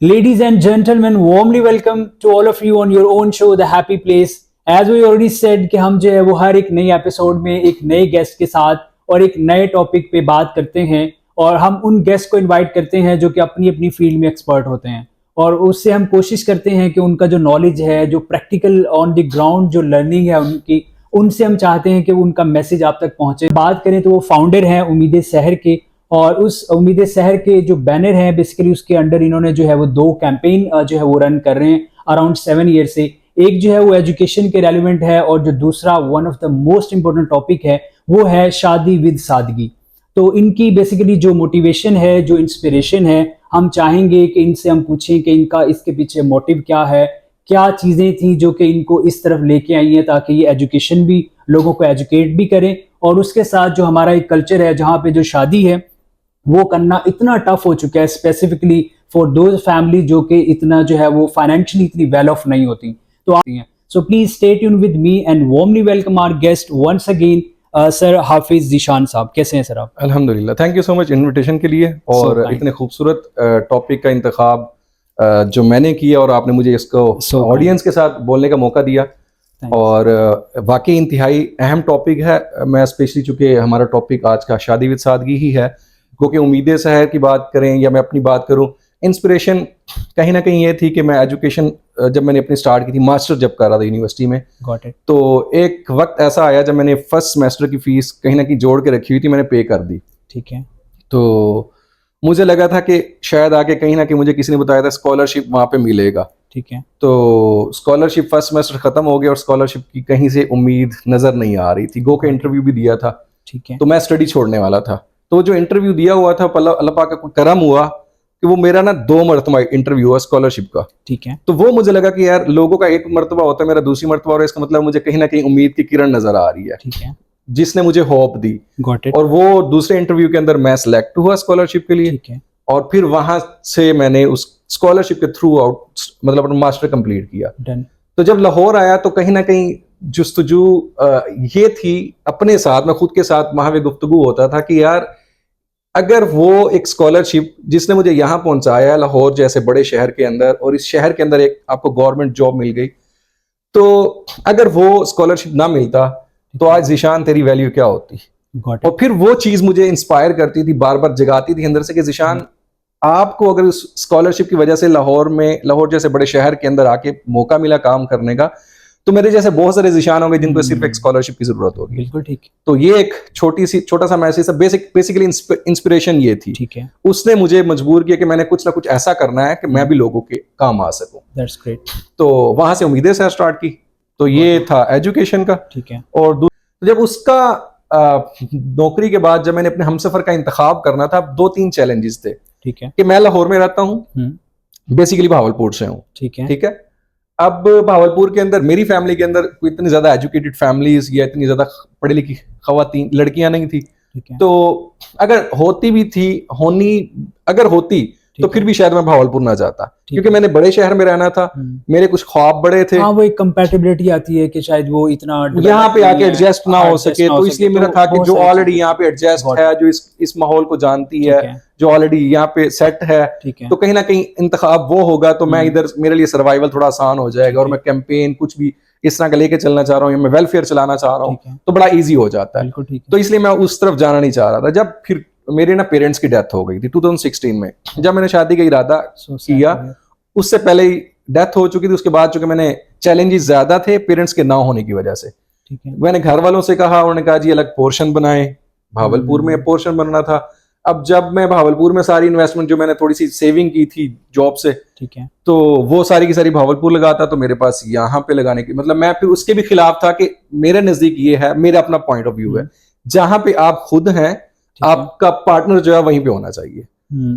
Ladies and gentlemen, warmly welcome to all of you on your own show, The Happy Place. As we already said कि हम जो है वो हर एक नई एपिसोड में एक नए गेस्ट के साथ और एक नए टॉपिक पे बात करते हैं और हम उन गेस्ट को इनवाइट करते हैं जो कि अपनी अपनी फील्ड में एक्सपर्ट होते हैं और उससे हम कोशिश करते हैं कि उनका जो नॉलेज है, जो प्रैक्टिकल ऑन द ग्राउंड जो लर्निंग है उनकी, उनसे हम चाहते हैं कि उनका मैसेज आप तक पहुंचे। बात करें तो वो फाउंडर हैं उम्मीद शहर के, और उस उम्मीद शहर के जो बैनर है बेसिकली उसके अंडर इन्होंने जो है वो 2 कैंपेन जो है वो रन कर रहे हैं अराउंड 7 ईयर से। एक जो है वो एजुकेशन के रेलिवेंट है और जो दूसरा one of the most important topic है वो है शादी विद सादगी। तो इनकी बेसिकली जो मोटिवेशन है, जो इंस्पिरेशन है, हम चाहेंगे कि इनसे हम पूछें कि इनका इसके पीछे मोटिव क्या है, क्या चीज़ें थी जो कि इनको इस तरफ लेके आई हैं ताकि ये एजुकेशन भी लोगों को एजुकेट भी करें और उसके साथ जो हमारा एक कल्चर है जहाँ पे जो शादी है वो करना इतना टफ हो चुका है स्पेसिफिकली फॉर दोज फैमिली जो कि इतना जो है वो फाइनेंशियली इतनी वेल ऑफ नहीं होती। तो आती हैं। So please stay tune with me and warmly welcome our guest once again sir Hafiz Zeeshan साहब। कैसे हैं सर आप? अल्हम्दुलिल्लाह, thank you so much invitation के लिए और इतने खूबसूरत टॉपिक का इंतखाब जो मैंने किया और आपने मुझे इसको ऑडियंस के साथ बोलने का मौका दिया और वाकई इंतहाई अहम टॉपिक है। मैं स्पेशली चूंकि हमारा टॉपिक आज का शादी विद सादगी ही है, क्योंकि उम्मीदें शहर की बात करें या मैं अपनी बात करूं, इंस्पिरेशन कहीं ना कहीं ये थी कि मैं एजुकेशन जब मैंने अपनी स्टार्ट की थी, मास्टर जब कर रहा था यूनिवर्सिटी में, तो एक वक्त ऐसा आया जब मैंने फर्स्ट सेमेस्टर की फीस कहीं ना कहीं जोड़ के रखी हुई थी, मैंने पे कर दी। ठीक है। तो मुझे लगा था कि शायद आके कहीं ना कहीं मुझे किसी ने बताया था स्कॉलरशिप वहाँ पे मिलेगा। ठीक है। तो स्कॉलरशिप फर्स्ट सेमेस्टर खत्म हो गया और स्कॉलरशिप की कहीं से उम्मीद नजर नहीं आ रही थी। गो का इंटरव्यू भी दिया था। ठीक है। तो मैं स्टडी छोड़ने वाला था। तो जो इंटरव्यू दिया हुआ था, अल्लाह पाक का कोई करम हुआ कि वो मेरा ना 2 मरतबा इंटरव्यू हुआ स्कॉलरशिप का। ठीक है। तो वो मुझे लगा कि यार लोगों का 1 मरतबा होता है, मेरा दूसरी मरतबा, और इसका मतलब मुझे कहीं ना कहीं उम्मीद की किरण नजर आ रही है। ठीक है। जिसने मुझे होप दी। और वो दूसरे इंटरव्यू के अंदर मैं सिलेक्ट हुआ स्कॉलरशिप के लिए। ठीक है। और फिर वहां से मैंने उस स्कॉलरशिप के थ्रू आउट मतलब अपना मास्टर कंप्लीट किया। डन। तो जब लाहौर आया तो कहीं ना कहीं जुस्तजू ये थी अपने साथ, मैं खुद के साथ वहां पे गुफ्तगू होता था कि यार अगर वो एक स्कॉलरशिप जिसने मुझे यहाँ पहुंचाया लाहौर जैसे बड़े शहर के अंदर, और इस शहर के अंदर एक आपको गवर्नमेंट जॉब मिल गई, तो अगर वो स्कॉलरशिप ना मिलता तो आज ज़ीशान तेरी वैल्यू क्या होती। और फिर वो चीज मुझे इंस्पायर करती थी, बार बार जगाती थी अंदर से कि ज़ीशान आपको अगर स्कॉलरशिप की वजह से लाहौर जैसे बड़े शहर के अंदर आके मौका मिला काम करने का, तो मेरे जैसे बहुत सारे ज़ीशान होंगे जिनको सिर्फ एक स्कॉलरशिप की जरूरत होगी। बिल्कुल ठीक। तो ये एक छोटा सा मैसेज, बेसिकली इंस्पिरेशन ये थी। ठीक है। उसने मुझे मजबूर किया कि मैंने कुछ ना कुछ ऐसा करना है कि मैं भी लोगों के काम आ सकूं। That's great. तो वहां से उम्मीदें से स्टार्ट की। तो ये था एजुकेशन का। ठीक है। और जब उसका नौकरी के बाद जब मैंने अपने हमसफर का इंतखाब करना था, 2-3 चैलेंजेस थे। ठीक है। कि मैं लाहौर में रहता हूँ, बेसिकली भावलपुर से हूँ। ठीक है। ठीक है। अब भावलपुर के अंदर मेरी फैमिली के अंदर कोई इतनी ज्यादा एजुकेटेड फैमिलीज या इतनी ज्यादा पढ़ी लिखी खवातीन लड़कियां नहीं थी। तो अगर होती भी थी अगर होती तो फिर भी शायद मैं भावलपुर ना जाता, क्योंकि मैंने बड़े शहर में रहना था, मेरे कुछ ख्वाब बड़े थे। हाँ, वो एक कंपैटिबिलिटी आती है कि शायद वो इतना यहाँ पे आके एडजस्ट ना हो सके, तो इसलिए मेरा था कि जो ऑलरेडी यहाँ पे एडजस्ट है, जो इस माहौल को जानती है, जो ऑलरेडी यहाँ पे सेट है, तो कहीं ना कहीं इंतखाब वो होगा तो मैं इधर, मेरे लिए सर्वाइवल थोड़ा आसान हो जाएगा। और मैं कैंपेन कुछ भी इस तरह का लेके चलना चाह रहा हूँ या मैं वेलफेयर चलाना चाह रहा हूँ तो बड़ा ईजी हो जाता है। तो इसलिए मैं उस तरफ जाना नहीं चाह रहा था। जब फिर मेरे ना पेरेंट्स की डेथ हो गई थी 2016 में, जब मैंने शादी का इरादा किया, उससे पहले ही डेथ हो चुकी थी। उसके बाद चूंकि मैंने चैलेंजेस ज्यादा थे पेरेंट्स के ना होने की वजह से, मैंने घर वालों से कहा, उन्होंने कहा जी अलग पोर्शन बनाए, भावलपुर में पोर्शन बनना था। अब जब मैं भावलपुर में सारी इन्वेस्टमेंट जो मैंने थोड़ी सी सेविंग की थी जॉब से, ठीक है, तो वो सारी की सारी भावलपुर लगाता, तो मेरे पास यहाँ पे लगाने की मतलब मैं फिर उसके भी खिलाफ था कि मेरे नजदीक ये है, मेरा अपना पॉइंट ऑफ व्यू है, जहां पे आप खुद हैं आपका पार्टनर जो है वहीं पे होना चाहिए।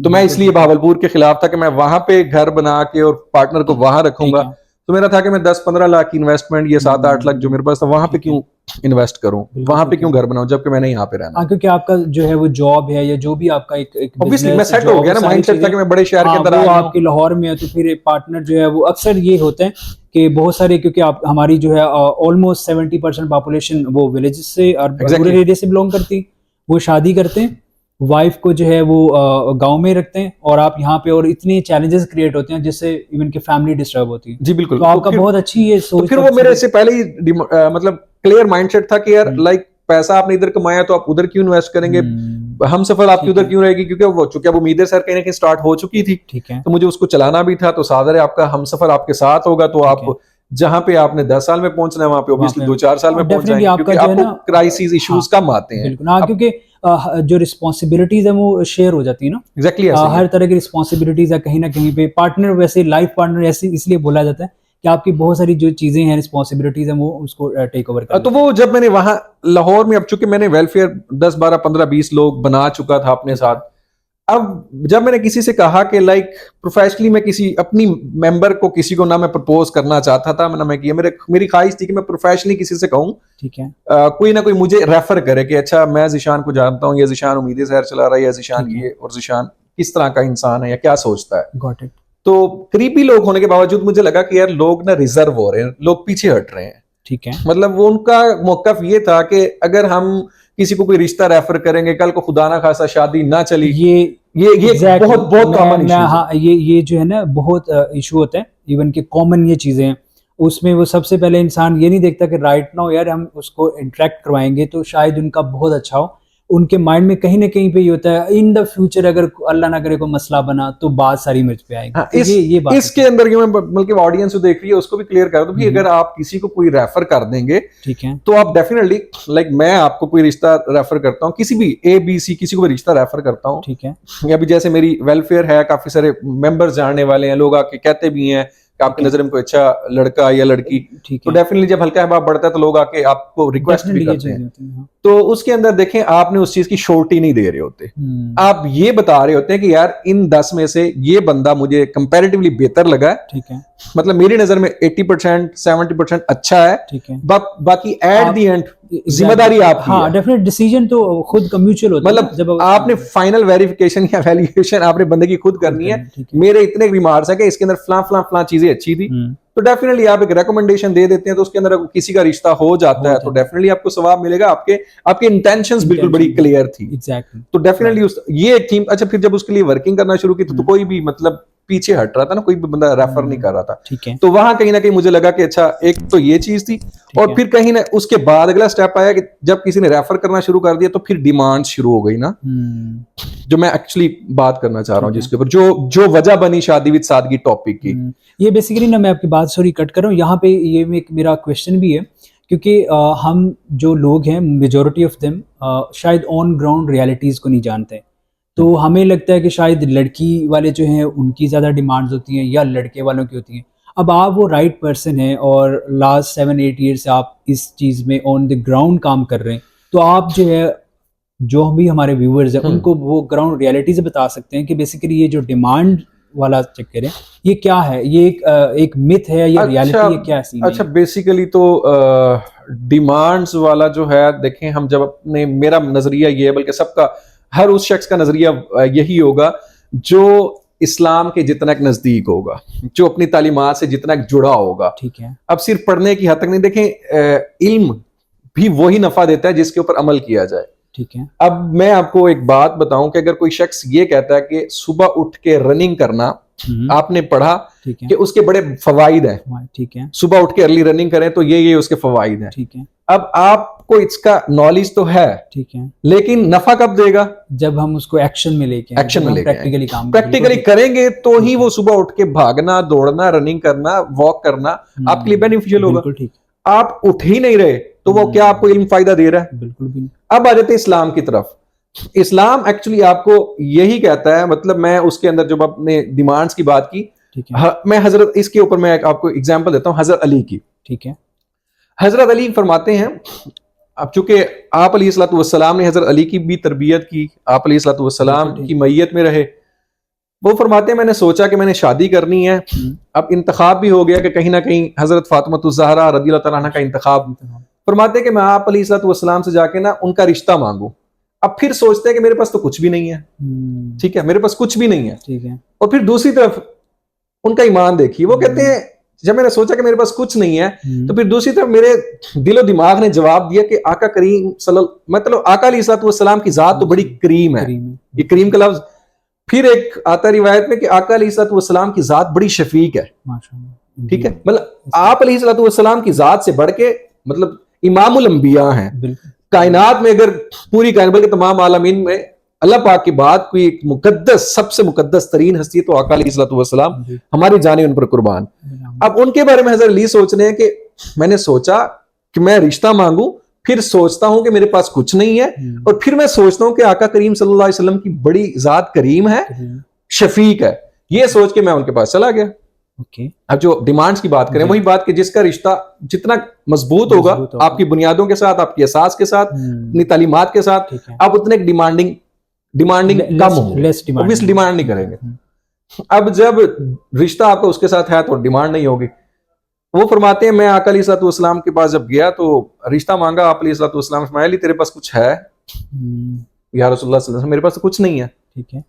तो मैं इसलिए भावलपुर के खिलाफ था कि मैं वहां पे घर बना के और पार्टनर को वहां रखूंगा। तो मेरा था कि मैं 10-15 लाख की इन्वेस्टमेंट, ये 7-8 लाख जो मेरे पास था, वहां पे क्यों इन्वेस्ट करूं, वहां पे क्यों घर बनाऊं, जबकि मैंने यहाँ पे रहना। क्योंकि आपका जो है वो जॉब है या जो भी आपका एक ऑब्वियसली मैं सेट हो गया ना, माइंडसेट था कि मैं बड़े शहर के अंदर आपके लाहौर में है, तो फिर पार्टनर जो है वो अक्सर ये होते हैं कि बहुत सारे, क्योंकि आप हमारी जो है ऑलमोस्ट 70% पॉपुलेशन वो विलेजेस से और रूरल एरिया से बिलोंग करती, वो शादी करते हैं, वाइफ को जो है वो गांव में रखते हैं और आप यहाँ पे, और इतने चैलेंजेस क्रिएट होते हैं जिससे इवन की फैमिली डिस्टर्ब होती है। जी बिल्कुल। तो आपका बहुत अच्छी ये सोच। तो फिर वो मेरे से पहले ही मतलब क्लियर माइंडसेट था कि यार लाइक पैसा आपने इधर कमाया तो आप उधर क्यों इन्वेस्ट करेंगे, हम सफल आपकी उधर क्यों रहेगी, क्योंकि वो चूंकि अब उम्मीदें सर कहीं ना कहीं स्टार्ट हो चुकी थी। ठीक है। तो मुझे उसको चलाना भी था, तो सादर है आपका हम सफर आपके साथ होगा, तो आप जहां पे आपने 10 साल में पहुंचना है वहां पे ऑब्वियसली 2-4 साल में पहुंच जाएंगे, क्योंकि आपको क्राइसिस इश्यूज कम आते हैं। बिल्कुल, हाँ, क्योंकि जो रिस्पॉन्सिबिलिटीज है वो शेयर हो जाती है ना। एग्जैक्टली हर तरह की रिस्पॉन्सिबिलिटीज है कहीं ना कहीं पे। पार्टनर, वैसे लाइफ पार्टनर ऐसे इसलिए बोला जाता है कि आपकी बहुत सारी जो चीजें हैं, रिस्पॉन्सिबिलिटीज हैं, वो उसको टेक ओवर कर। तो वो जब मैंने वहां लाहौर में, अब चूंकि मैंने वेलफेयर 10, 12, 15, 20 लोग बना चुका था अपने साथ, अब जब मैंने किसी से कहा कि लाइक प्रोफेशनली मैं किसी अपनी मेंबर को, किसी को ना मैं प्रपोज करना चाहता था, ना मैं किया, मेरी ख्वाहिश थी कि मैं प्रोफेशनली किसी से कहूं, ठीक है, कोई ना कोई मुझे रेफर करे कि अच्छा मैं ज़ीशान को जानता हूं, या ज़ीशान उम्मीदें शहर चला रहा है, या ज़ीशान ये, और ज़ीशान किस तरह का इंसान है या क्या सोचता है। Got it. तो करीबी लोग होने के बावजूद मुझे लगा कि यार लोग ना रिजर्व हो रहे हैं, लोग पीछे हट रहे हैं। ठीक है, मतलब वो उनका मौकफ ये था कि अगर हम किसी को कोई रिश्ता रेफर करेंगे, कल को खुदा ना खासा शादी ना चली, ये exactly, बहुत कॉमन इशू है। हाँ, ये जो है ना बहुत इशू होता है, इवन के कॉमन ये चीजें हैं। उसमें वो सबसे पहले इंसान ये नहीं देखता कि राइट नाउ यार हम उसको इंटरेक्ट करवाएंगे तो शायद उनका बहुत अच्छा हो। उनके माइंड में कहीं ना कहीं पे ये होता है इन द फ्यूचर अगर अल्लाह ना करे कोई मसला बना तो बात सारी मिर्च पे आएगी। हाँ, तो ये बात इसके अंदर क्यों मैं बल्कि ऑडियंस जो देख रही है उसको भी क्लियर कर दूं कि अगर आप किसी को कोई रेफर कर देंगे, ठीक है, तो आप डेफिनेटली लाइक मैं आपको कोई रिश्ता रेफर करता हूँ, किसी भी ABC किसी को भी रिश्ता रेफर करता हूँ, ठीक है, या भी जैसे मेरी वेलफेयर है, काफी सारे मेंबर्स जानने वाले हैं, लोग आके कहते भी हैं कि आपकी नजर में कोई अच्छा लड़का या लड़की, तो डेफिनेटली जब हल्का हिसाब बढ़ता है तो लोग आके आपको रिक्वेस्ट भी करते हैं। तो उसके अंदर देखें आपने उस चीज की श्योरिटी नहीं दे रहे होते, आप ये बता रहे होते हैं कि यार इन 10 में से ये बंदा मुझे कंपैरेटिवली बेहतर लगा है, ठीक है, मतलब मेरी नजर में 80% 70% अच्छा है, ठीक है, बाकी एट द एंड जिम्मेदारी आपकी। हाँ, डेफिनेट डिसीजन तो खुद का म्यूचुअल होता है, मतलब जब आपने फाइनल वेरिफिकेशन या वैल्यूएशन आपने बंदे की खुद करनी है। मेरे इतने रिमार्क्स है कि इसके अंदर फलां चीजें अच्छी थी, तो डेफिनेटली आप एक रिकमेंडेशन दे देते हैं, तो उसके अंदर किसी का रिश्ता हो जाता है तो डेफिनेटली आपको सवाब मिलेगा। आपके इंटेंशंस बिल्कुल बड़ी क्लियर थी। एग्जैक्टली। तो डेफिनेटली ये एक थीम। अच्छा, फिर जब उसके लिए वर्किंग करना शुरू की तो कोई भी मतलब पीछे हट रहा था ना, कोई भी बंदा रेफर नहीं कर रहा था, ठीक है, तो वहां कहीं ना कहीं मुझे लगा कि अच्छा एक तो ये चीज थी, और फिर कहीं ना उसके बाद अगला स्टेप आया कि जब किसी ने रेफर करना शुरू कर दिया तो फिर डिमांड शुरू हो गई ना, जो मैं एक्चुअली बात करना चाह रहा हूँ, जिसके ऊपर जो वजह बनी शादी विद सादगी टॉपिक की। ये बेसिकली ना, मैं आपकी बात सॉरी कट कर रहा हूँ यहाँ पे, ये एक मेरा क्वेश्चन भी है, क्योंकि हम जो लोग हैं मेजॉरिटी ऑफ देम शायद ऑन ग्राउंड रियलिटीज को नहीं जानते, तो हमें लगता है कि शायद लड़की वाले जो हैं उनकी ज़्यादा डिमांड्स होती हैं या लड़के वालों की होती हैं। अब आप वो राइट पर्सन हैं और लास्ट 7-8 ईयर से आप इस चीज़ में ऑन द ग्राउंड काम कर रहे हैं, तो आप जो है, जो भी हमारे व्यूअर्स हैं उनको वो ग्राउंड रियलिटी से बता सकते हैं कि बेसिकली ये जो डिमांड वाला चक्कर है ये क्या है, ये एक मिथ है या रियलिटी है, क्या सीन है? अच्छा, बेसिकली तो डिमांड्स वाला जो है, देखें हम जब अपने, मेरा नजरिया ये है, बल्कि सबका, हर उस शख्स का नजरिया यही होगा जो इस्लाम के जितना नजदीक होगा, जो अपनी तालीमात से जितना जुड़ा होगा, ठीक है। अब सिर्फ पढ़ने की हद तक नहीं, देखें इल्म भी वही नफा देता है जिसके ऊपर अमल किया जाए, ठीक है। अब मैं आपको एक बात बताऊं कि अगर कोई शख्स ये कहता है कि सुबह उठ के रनिंग करना, आपने पढ़ा कि उसके बड़े फवाइद हैं, ठीक है, सुबह उठ के अर्ली रनिंग करें तो ये उसके फवाइद हैं, ठीक है। अब आपको इसका नॉलेज तो है, ठीक है, लेकिन नफा कब देगा? जब हम उसको एक्शन में लेके प्रैक्टिकली करेंगे तो ही वो सुबह उठ के भागना, दौड़ना, रनिंग करना, वॉक करना आपके लिए बेनिफिशियल होगा। ठीक। आप उठ ही नहीं रहे तो वो क्या आपको इल्म फायदा दे रहा है? बिल्कुल भी नहीं। अब आ जाते हैं इस्लाम की तरफ। इस्लाम एक्चुअली आपको यही कहता है, मतलब मैं उसके अंदर जब अपने डिमांड्स की बात की, मैं हजरत, इसके ऊपर मैं आपको एग्जांपल देता हूं हजरत अली की, ठीक है। हजरत अली फरमाते हैं, अब चूंकि आप अलैहिस्सलाम ने हजरत अली की भी तरबियत की, आप अलैहिस्सलाम की मैयत में रहे, वो फरमाते हैं मैंने सोचा कि मैंने शादी करनी है, अब इंतखाब भी हो गया कि कहीं ना कहीं हजरत फातिमा ज़हरा रज़ियल्लाहु तआला अन्हा का इंतखाब, फरमाते हैं कि मैं आप अलैहिस्सलाम से जाके ना उनका रिश्ता मांगू। अब फिर सोचते हैं कि मेरे पास तो कुछ भी नहीं है, ठीक है, मेरे पास कुछ भी नहीं है, ठीक है। और फिर दूसरी तरफ उनका ईमान देखिए, वो कहते हैं जब मैंने सोचा कि मेरे पास कुछ नहीं है, तो फिर दूसरी तरफ मेरे दिलो दिमाग ने जवाब दिया कि आका करीम मतलब आका अलैहिस्सलाम की जात तो बड़ी करीम है। ये करीम का लफ्ज फिर एक आता रिवायत में कि आका अलैहिस्सलाम की जात बड़ी शफीक है। ठीक है, मतलब आप अलैहिस्सलाम की जात से बढ़ के मतलब इमामुल अंबिया हैं कायनात में। अगर पूरी कायनात बल्कि तमाम आलमीन में अल्लाह पाक की बात कोई एक मुकद्दस, सबसे मुकद्दस तरीन हस्ती तो आका अलैहिस्सलाम, हमारी जाने उन पर कुर्बान। अब उनके बारे में हज़रत अली सोच रहे हैं कि मैंने सोचा कि मैं रिश्ता मांगू, फिर सोचता हूं कि मेरे पास कुछ नहीं है, और फिर मैं सोचता हूं कि आका करीम सल्लल्लाहु अलैहि वसल्लम की बड़ी जात करीम है, शफीक है। ये सोच के मैं उनके पास चला गया। अब जो डिमांड्स की बात करें, वही बात कि जिसका रिश्ता जितना मजबूत होगा आपकी बुनियादों के साथ, आपकी असास के साथ, अपनी तालीमात के साथ, आप उतने डिमांडिंग कम होंगे, ऑब्वियसली डिमांड नहीं करेंगे। अब जब रिश्ता आपका उसके साथ है तो डिमांड नहीं होगी। वो फरमाते हैं मैं आका अलैहिस्सलाम के पास जब गया तो रिश्ता मांगा, आप अलैहिस्सलाम फरमाया अली तेरे पास कुछ है? या रसूलुल्लाह सल्लल्लाहु अलैहि वसल्लम मेरे पास तो कुछ नहीं है। ठीक है,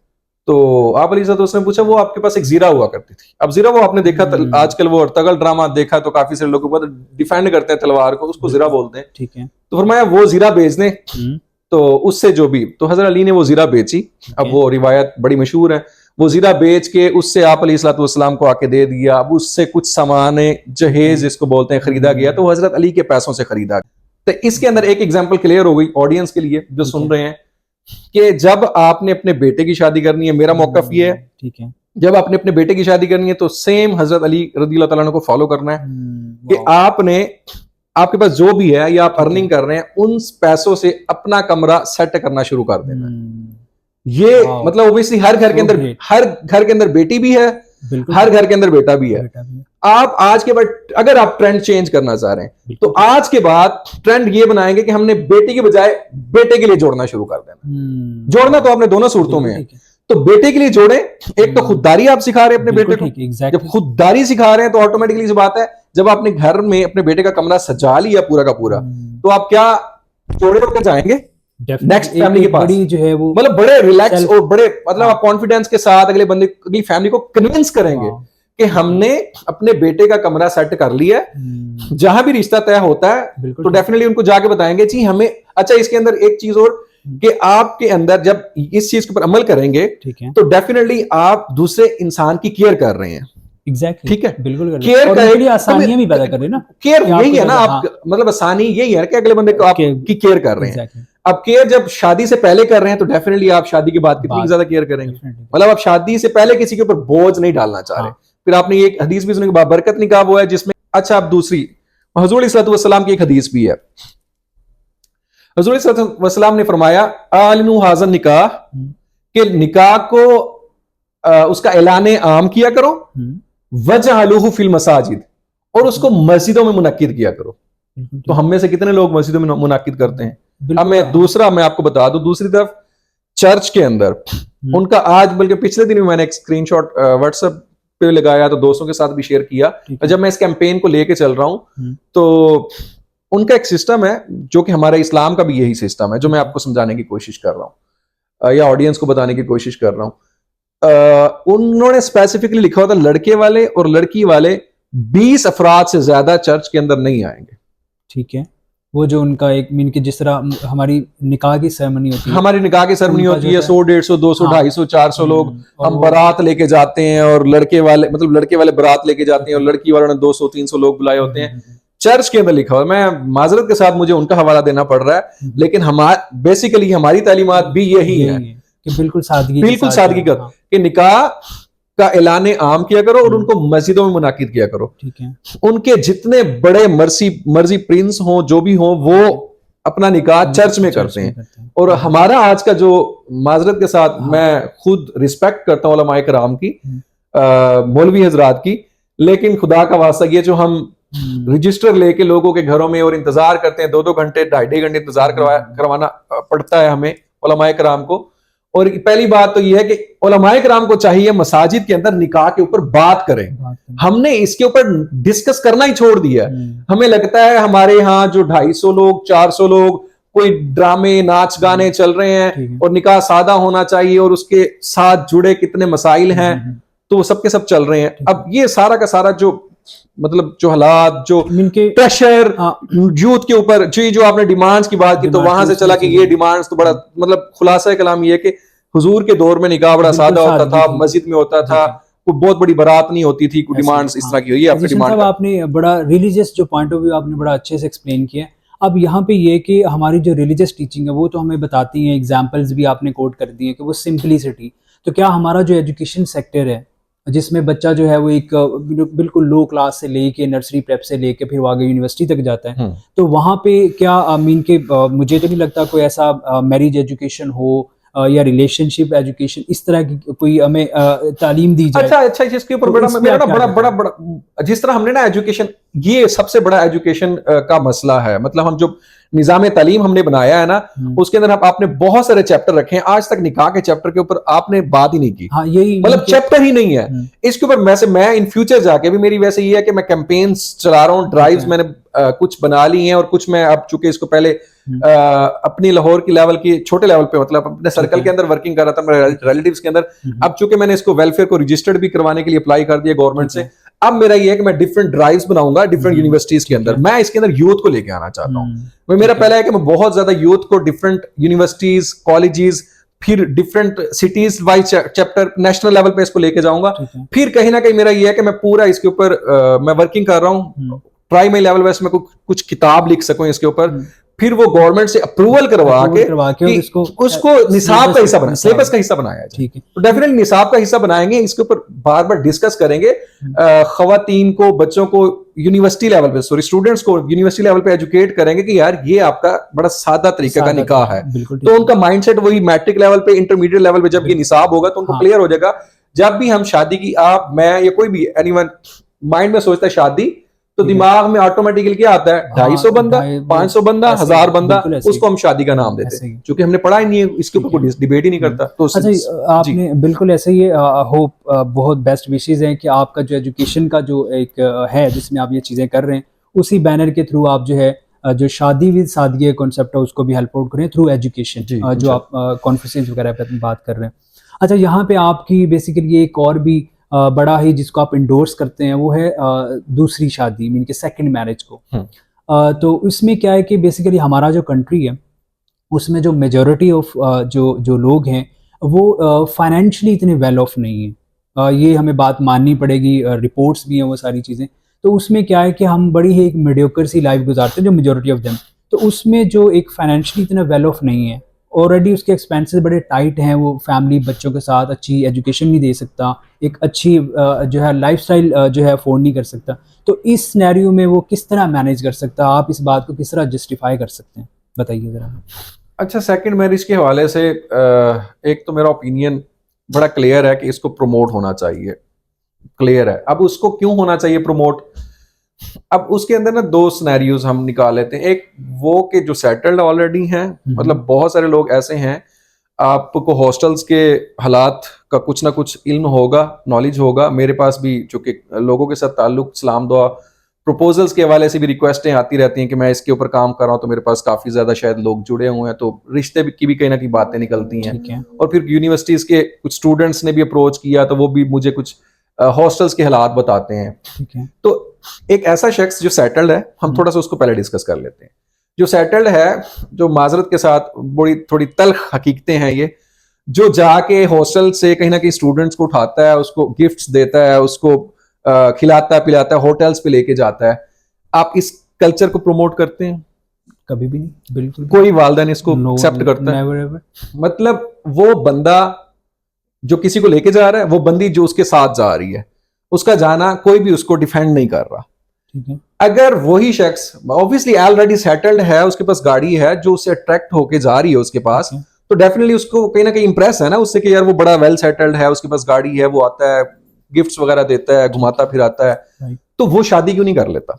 तो आप अलैहिस्सलाम ने पूछा वो आपके पास एक जीरा हुआ करती थी। अब जीरा वो आपने देखा आजकल वो अर्तगल ड्रामा देखा तो काफी सारे लोग डिफेंड करते हैं तलवार को, उसको जीरा बोलते हैं। ठीक है, तो फरमाया वो जीरा बेच दें, तो उससे जो भी, तो हजरत अली ने वो जीरा बेची। अब वो रिवायत बड़ी मशहूर है, वो जीरा बेच के उससे आप अलैहिस्सलाम को आके दे दिया। अब उससे कुछ सामान जहेज जिसको बोलते हैं खरीदा गया, तो हजरत अली के पैसों से खरीदा गया। तो इसके अंदर एक एग्जांपल क्लियर हो गई ऑडियंस के लिए जो सुन रहे हैं कि जब आपने अपने बेटे की शादी करनी है, मेरा मौकफ ये है, ठीक है, जब आपने अपने बेटे की शादी करनी है तो सेम हजरत अली रज़ियल्लाहु ताला अन्हु को फॉलो करना है कि आपने, आपके पास जो भी है या आप अर्निंग कर रहे हैं, उन पैसों से अपना कमरा सेट करना शुरू कर देना है। ये मतलब ओबियसली हर घर के अंदर बेटी भी है, हर घर के अंदर बेटा भी है। आप आज के बाद अगर आप ट्रेंड चेंज करना चाह रहे हैं तो आज के बाद ट्रेंड ये बनाएंगे कि हमने बेटी के बजाय बेटे के लिए जोड़ना शुरू कर देना। जोड़ना तो आपने दोनों सूरतों में है, तो बेटे के लिए जोड़े। एक तो खुददारी आप सिखा रहे हैं अपने बेटे को, जब खुददारी सिखा रहे हैं तो ऑटोमेटिकली से बात है, जब आपने घर में अपने बेटे का कमरा सजा लिया पूरा का पूरा, तो आप क्या जोड़े होकर जाएंगे नेक्स्ट फैमिली के पास, जो है वो मतलब बड़े रिलैक्स और बड़े मतलब आप कॉन्फिडेंस के साथ अगले बंदे, अगली फैमिली को कन्विंस करेंगे कि हमने अपने बेटे का कमरा सेट कर लिया है। जहां भी रिश्ता तय होता है तो डेफिनेटली उनको जाके बताएंगे जी हमें। अच्छा, इसके अंदर एक चीज और कि आपके अंदर जब इस चीज के ऊपर अमल करेंगे तो डेफिनेटली आप दूसरे इंसान की केयर कर रहे हैं। एग्जैक्टली, ठीक है, बिल्कुल केयर करें, आसानियां भी पैदा कर रहे हैं ना। केयर यही है ना, आप मतलब आसानी यही है कि अगले बंदे को आपकी केयर कर रहे हैं। अब केयर जब शादी से पहले कर रहे हैं तो डेफिनेटली आप शादी के बाद कितनी ज्यादा केयर करेंगे। मतलब आप शादी से पहले किसी के ऊपर बोझ नहीं डालना चाह रहे। फिर आपने एक हदीस भी सुनी, बरकत निकाह वो है जिसमें, अच्छा अब दूसरी हुजूर सल्लल्लाहु अलैहि वसल्लम की एक हदीस भी है। हुजूर सल्लल्लाहु अलैहि वसल्लम ने फरमाया आलिनु हाज़न निकाह, कि निकाह को उसका ऐलान आम किया करो, वजअलूहु फिल मसाजिद, और उसको मस्जिदों में मुनक्किद किया करो। तो हम में से कितने लोग मस्जिदों में मुनक्किद करते हैं? अब मैं आपको बता दूं, दूसरी तरफ चर्च के अंदर उनका आज, बल्कि पिछले दिन भी मैंने एक स्क्रीनशॉट व्हाट्सएप पे लगाया तो दोस्तों के साथ भी शेयर किया। जब मैं इस कैंपेन को लेके चल रहा हूं तो उनका एक सिस्टम है जो कि हमारे इस्लाम का भी यही सिस्टम है, जो मैं आपको समझाने की कोशिश कर रहा हूं या ऑडियंस को बताने की कोशिश कर रहा हूं। उन्होंने स्पेसिफिकली लिखा होता लड़के वाले और लड़की वाले 20 अफराद से ज्यादा चर्च के अंदर नहीं आएंगे। ठीक है, वो जो उनका एक मीन के जिस तरह हमारी निकाह की सेरेमनी होती है, हमारी निकाह की सेरेमनी होती है 100, 150, 200, 250, 400 लोग हम बारात लेके जाते हैं, और लड़के वाले मतलब लड़के वाले बारात लेके जाते हैं और लड़की वालों ने 200, 300 लोग बुलाए होते हैं। चर्च के अंदर लिखा हुआ, मैं माजरत के साथ मुझे उनका हवाला देना पड़ रहा है, लेकिन बेसिकली हमारी तालीमात भी यही है कि बिल्कुल सादगी कर कि निकाह का ऐलान आम किया करो और उनको मस्जिदों में मुनाकिद किया करो। ठीक है, उनके जितने बड़े मर्जी प्रिंस हो जो भी हो, वो अपना निकाह चर्च में करते हैं। और हमारा आज का जो माजरत के साथ मैं खुद रिस्पेक्ट करता हूँ उलमाए कराम की, मौलवी हजरात की, लेकिन खुदा का वास्ता ये जो हम रजिस्टर लेके लोगों के घरों में और इंतजार करते हैं 2-2 घंटे 2.5 घंटे इंतजार करवाना पड़ता है हमें उलमाए कराम को। और पहली बात तो यह है कि उलमाए कराम को चाहिए मसाजिद के अंदर निकाह के ऊपर बात करें। हमने इसके ऊपर डिस्कस करना ही छोड़ दिया। हमें लगता है हमारे यहाँ जो 250 लोग 400 लोग कोई ड्रामे नाच गाने चल रहे हैं और निकाह सादा होना चाहिए और उसके साथ जुड़े कितने मसाइल हैं तो वो सबके सब चल रहे हैं। अब ये सारा का सारा जो मतलब जो हालात, जो प्रेशर यूथ के ऊपर, जो आपने डिमांड्स की बात की, तो वहां से चला कि ये डिमांड्स तो बड़ा, मतलब खुलासा कलाम ये कि हुजूर के दौर में निकाह बड़ा सादा होता था, मस्जिद में होता था, कोई बहुत बड़ी बारात नहीं होती थी, कोई डिमांड्स इस तरह की हुई है। आपकी डिमांड आपने बड़ा रिलीजियस जो पॉइंट ऑफ व्यू आपने बड़ा अच्छे से एक्सप्लेन किया। अब यहाँ पे ये कि हमारी जो रिलीजियस टीचिंग है वो तो हमें बताती हैं, एग्जांपल्स भी आपने कोट कर दिए कि वो सिंपलिसिटी, तो क्या हमारा जो एजुकेशन सेक्टर है जिसमें बच्चा जो है वो एक बिल्कुल लो क्लास से लेके नर्सरी प्रेप से लेके फिर वो आगे यूनिवर्सिटी तक जाता है, तो वहाँ पे क्या मीन के मुझे तो नहीं लगता कोई ऐसा मैरिज एजुकेशन हो या रिलेशनशिप एजुकेशन इस तरह की कोई हमें तालीम दी जाए। अच्छा इसके ऊपर बड़ा जिस तरह हमने ना एजुकेशन, ये सबसे बड़ा एजुकेशन का मसला है। मतलब हम जो निजाम तालीम हमने बनाया है ना, उसके अंदर आपने बहुत सारे चैप्टर रखे हैं, आज तक निकाह के चैप्टर के ऊपर आपने बात ही नहीं की। हाँ, यही मतलब चैप्टर ही नहीं है इसके ऊपर। वैसे मैं इन फ्यूचर जाके भी मेरी वैसे ये है कि मैं कैंपेन्स चला रहा हूँ, ड्राइव्स मैंने कुछ बना ली हैं, और कुछ मैं अब चूंकि इसको पहले अपनी लाहौर की लेवल की छोटे लेवल पे, मतलब अपने सर्कल के अंदर वर्किंग कर रहा था, मेरे रिलेटिव्स के अंदर। अब चूंकि मैंने इसको वेलफेयर को रजिस्टर्ड भी करवाने के लिए अप्लाई कर दिया गवर्नमेंट से, अब मेरा ये है कि मैं डिफरेंट ड्राइव्स बनाऊंगा डिफरेंट यूनिवर्सिटीज के अंदर। मैं इसके अंदर यूथ को लेके आना चाहता हूँ। मेरा पहला है कि मैं बहुत ज्यादा यूथ को डिफरेंट यूनिवर्सिटीज, कॉलेजेस, फिर different cities wise chapter, national level पे इसको लेके जाऊंगा। फिर कहीं ना कहीं मेरा ये है कि मैं पूरा इसके ऊपर मैं वर्किंग कर रहा हूँ, प्राइमरी लेवल पे मैं कुछ किताब लिख सकूं इसके ऊपर, फिर वो गवर्नमेंट से अप्रूवल करवा के उसको निसाब का हिस्सा बनाया, सिलेबस का हिस्सा बनाया जाए। तो डेफिनेटली निसाब का हिस्सा बनाएंगे, इसके ऊपर बार बार डिस्कस करेंगे। खवातीन को, बच्चों को यूनिवर्सिटी लेवल पे, सॉरी स्टूडेंट्स को यूनिवर्सिटी लेवल पे एजुकेट करेंगे कि यार ये आपका बड़ा सादा तरीका का निकाह है। तो उनका माइंडसेट वही मैट्रिक लेवल पे, इंटरमीडिएट लेवल पे जब ये निसाब होगा तो उनको क्लियर हो जाएगा। जब भी हम शादी की, आप, मैं या कोई भी एनीवन माइंड में सोचता है शादी, तो दिमाग में ऑटोमेटिकली क्या आता है, 250 बंदा, 500 बंदा, 1000 बंदा, उसको हम शादी का नाम देते हैं, क्योंकि हमने पढ़ा ही नहीं है, इसके ऊपर कोई डिबेट ही नहीं करता। तो अच्छा, आपने बिल्कुल ऐसे ही, होप बहुत बेस्ट विशेज हैं कि आपका जो एजुकेशन का जो एक है जिसमें आप ये चीज़ें कर रहे हैं, उसी बैनर के थ्रू आप जो है जो शादी विद सादगी कॉन्सेप्ट है उसको भी हेल्प आउट करें थ्रू एजुकेशन, जो आप कॉन्फ्रेंसेस वगैरह पे बात कर रहे हैं। अच्छा, यहाँ पे आपकी बेसिकली एक और भी बड़ा ही जिसको आप इंडोर्स करते हैं वो है दूसरी शादी, मीन के सेकंड मैरिज को। तो उसमें क्या है कि बेसिकली हमारा जो कंट्री है उसमें जो मेजॉरिटी ऑफ जो लोग हैं वो फाइनेंशियली इतने वेल ऑफ नहीं है। ये हमें बात माननी पड़ेगी, रिपोर्ट्स भी हैं वो सारी चीज़ें। तो उसमें क्या है कि हम बड़ी ही एक मीडियोकर सी लाइफ गुजारते हैं जो मेजॉरिटी ऑफ देम। तो उसमें जो एक फाइनेंशियली इतना वेल ऑफ नहीं है, ऑलरेडी उसके एक्सपेंसेस बड़े टाइट हैं, वो फैमिली बच्चों के साथ अच्छी एजुकेशन नहीं दे सकता, एक अच्छी जो है लाइफस्टाइल जो है अफोर्ड नहीं कर सकता। तो इस सिनेरियो में वो किस तरह मैनेज कर सकता है, आप इस बात को किस तरह जस्टिफाई कर सकते हैं, बताइए ज़रा। अच्छा, सेकंड मैरिज के हवाले से एक तो मेरा ओपिनियन बड़ा क्लियर है कि इसको प्रमोट होना चाहिए, क्लियर है। अब उसको क्यों होना चाहिए प्रमोट, अब उसके अंदर ना दो सिनेरियोज हम निकाल लेते हैं। एक वो कि जो सेटल्ड ऑलरेडी हैं, मतलब बहुत सारे लोग ऐसे हैं, आपको हॉस्टल्स के हालात का कुछ ना कुछ इल्म होगा, नॉलेज होगा। मेरे पास भी चूंकि लोगों के साथ ताल्लुक, सलाम दुआ, प्रपोजल्स के हवाले से भी रिक्वेस्टें आती रहती हैं कि मैं इसके ऊपर काम कर रहा हूँ, तो मेरे पास काफ़ी ज़्यादा शायद लोग जुड़े हुए हैं, तो रिश्ते की भी कहीं ना कहीं बातें निकलती हैं। और फिर यूनिवर्सिटीज़ के कुछ स्टूडेंट्स ने भी अप्रोच किया, तो वो भी मुझे कुछ हॉस्टल्स के हालात बताते हैं। तो एक ऐसा शख्स जो सेटल्ड है, हम थोड़ा सा उसको पहले डिस्कस कर लेते हैं। जो सेटल्ड है, जो माजरत के साथ बड़ी थोड़ी तल्ख हकीकतें हैं ये, जो जाके हॉस्टल से कहीं ना कहीं स्टूडेंट्स को उठाता है, उसको गिफ्ट्स देता है, उसको खिलाता है, पिलाता है, होटल्स पे लेके जाता है। आप इस कल्चर को प्रमोट करते हैं? कभी भी नहीं, बिल्कुल। कोई वालिदैन इसको एक्सेप्ट करता है? मतलब वो बंदा जो किसी को लेके जा रहा है, वो बंदी जो उसके साथ जा रही है, उसका जाना कोई भी उसको डिफेंड नहीं कर रहा। ठीक है। अगर वही शख्स ऑब्वियसली ऑलरेडी सेटल्ड है, उसके पास गाड़ी है जो उससे अट्रैक्ट होके जा रही है उसके पास, तो डेफिनेटली उसको कहीं ना कहीं इंप्रेस है ना उससे कि यार वो बड़ा वेल सेटल्ड है, उसके पास गाड़ी है, वो आता है, गिफ्ट्स वगैरह देता है, घुमाता फिराता है, तो वो शादी क्यों नहीं कर लेता?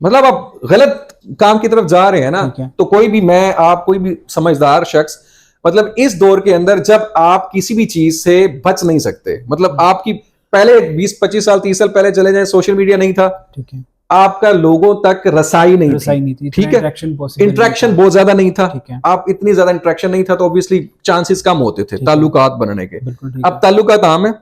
मतलब आप गलत काम की तरफ जा रहे हैं ना। तो कोई भी, मैं, आप, कोई भी समझदार शख्स, मतलब इस दौर के अंदर जब आप किसी भी चीज से बच नहीं सकते, मतलब आपकी पहले 20-25 साल 30 साल पहले चले जाए, सोशल मीडिया नहीं था, ठीक है, आपका लोगों तक रसाई नहीं थी, ठीक है, इंटरेक्शन बहुत ज्यादा नहीं था, आप इतनी ज्यादा इंटरेक्शन नहीं था, तो ऑब्वियसली चांसेस कम होते थे ताल्लुकात बनने के। अब ताल्लुकात आम है,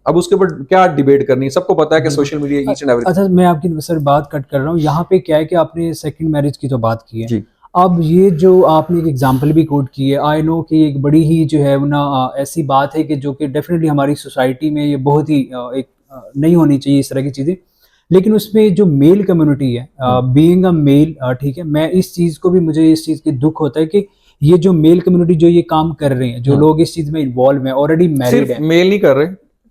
अब उसके ऊपर क्या डिबेट करनी, सबको पता है कि social media each and everything. अच्छा, मैं आपकी सर बात कट कर रहा हूँ, यहाँ पे क्या है कि आपने सेकंड मैरिज की तो बात की है, अब ये जो आपने एक एग्जांपल भी कोट की है, आई नो कि एक बड़ी ही जो है ना ऐसी बात है कि जो कि डेफिनेटली हमारी सोसाइटी में ये बहुत ही एक नहीं होनी चाहिए इस तरह की चीज़ें, लेकिन उसमें जो मेल कम्युनिटी है, बीइंग अ मेल, ठीक है, मैं इस चीज़ को भी, मुझे इस चीज़ की दुख होता है कि ये जो मेल कम्युनिटी जो ये काम कर रहे हैं, जो लोग इस चीज़ में इन्वॉल्व हैं, ऑलरेडी मैरिड है, मेल नहीं कर रहे,